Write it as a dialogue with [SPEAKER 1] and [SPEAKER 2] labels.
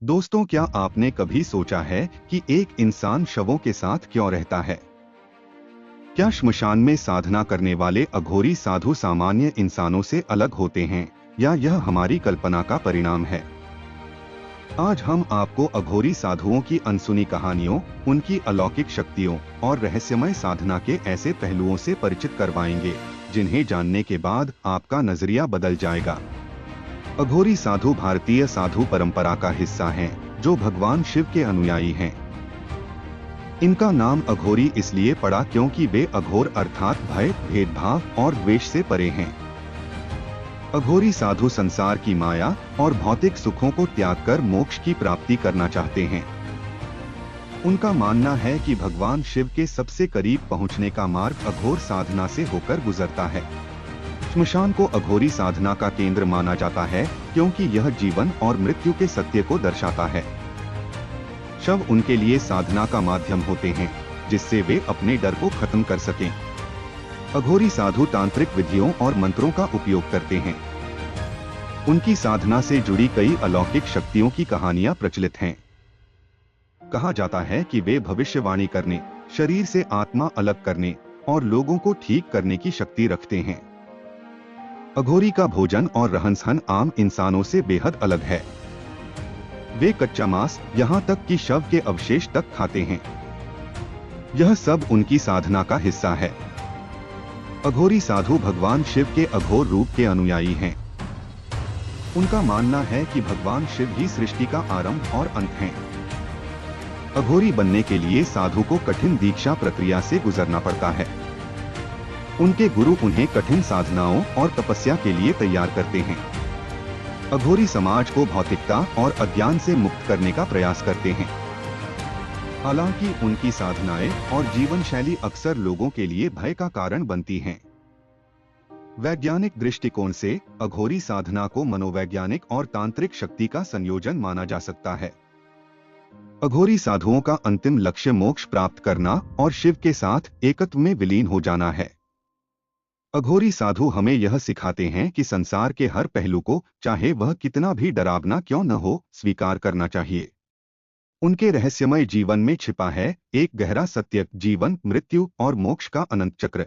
[SPEAKER 1] दोस्तों, क्या आपने कभी सोचा है कि एक इंसान शवों के साथ क्यों रहता है? क्या श्मशान में साधना करने वाले अघोरी साधु सामान्य इंसानों से अलग होते हैं, या यह हमारी कल्पना का परिणाम है? आज हम आपको अघोरी साधुओं की अनसुनी कहानियों, उनकी अलौकिक शक्तियों और रहस्यमय साधना के ऐसे पहलुओं से परिचित करवाएंगे, जिन्हें जानने के बाद आपका नजरिया बदल जाएगा। अघोरी साधु भारतीय साधु परंपरा का हिस्सा हैं, जो भगवान शिव के अनुयायी हैं। इनका नाम अघोरी इसलिए पड़ा क्योंकि वे अघोर अर्थात भय, भेदभाव और द्वेष से परे हैं। अघोरी साधु संसार की माया और भौतिक सुखों को त्याग कर मोक्ष की प्राप्ति करना चाहते हैं। उनका मानना है कि भगवान शिव के सबसे करीब पहुंचने का मार्ग अघोर साधना से होकर गुजरता है। श्मशान को अघोरी साधना का केंद्र माना जाता है, क्योंकि यह जीवन और मृत्यु के सत्य को दर्शाता है। शव उनके लिए साधना का माध्यम होते हैं, जिससे वे अपने डर को खत्म कर सकें। अघोरी साधु तांत्रिक विधियों और मंत्रों का उपयोग करते हैं। उनकी साधना से जुड़ी कई अलौकिक शक्तियों की कहानियां प्रचलित हैं। कहा जाता है कि वे भविष्यवाणी करने, शरीर से आत्मा अलग करने और लोगों को ठीक करने की शक्ति रखते हैं। अघोरी का भोजन और रहन-सहन आम इंसानों से बेहद अलग है। वे कच्चा मांस, यहाँ तक कि शव के अवशेष तक खाते हैं। यह सब उनकी साधना का हिस्सा है। अघोरी साधु भगवान शिव के अघोर रूप के अनुयायी हैं। उनका मानना है कि भगवान शिव ही सृष्टि का आरंभ और अंत हैं। अघोरी बनने के लिए साधु को कठिन दीक्षा प्रक्रिया से गुजरना पड़ता है। उनके गुरु उन्हें कठिन साधनाओं और तपस्या के लिए तैयार करते हैं। अघोरी समाज को भौतिकता और अज्ञान से मुक्त करने का प्रयास करते हैं। हालांकि उनकी साधनाएं और जीवन शैली अक्सर लोगों के लिए भय का कारण बनती हैं। वैज्ञानिक दृष्टिकोण से अघोरी साधना को मनोवैज्ञानिक और तांत्रिक शक्ति का संयोजन माना जा सकता है। अघोरी साधुओं का अंतिम लक्ष्य मोक्ष प्राप्त करना और शिव के साथ एकत्व में विलीन हो जाना है। अघोरी साधु हमें यह सिखाते हैं कि संसार के हर पहलू को, चाहे वह कितना भी डरावना क्यों न हो, स्वीकार करना चाहिए। उनके रहस्यमय जीवन में छिपा है एक गहरा सत्य, जीवन, मृत्यु और मोक्ष का अनंत चक्र।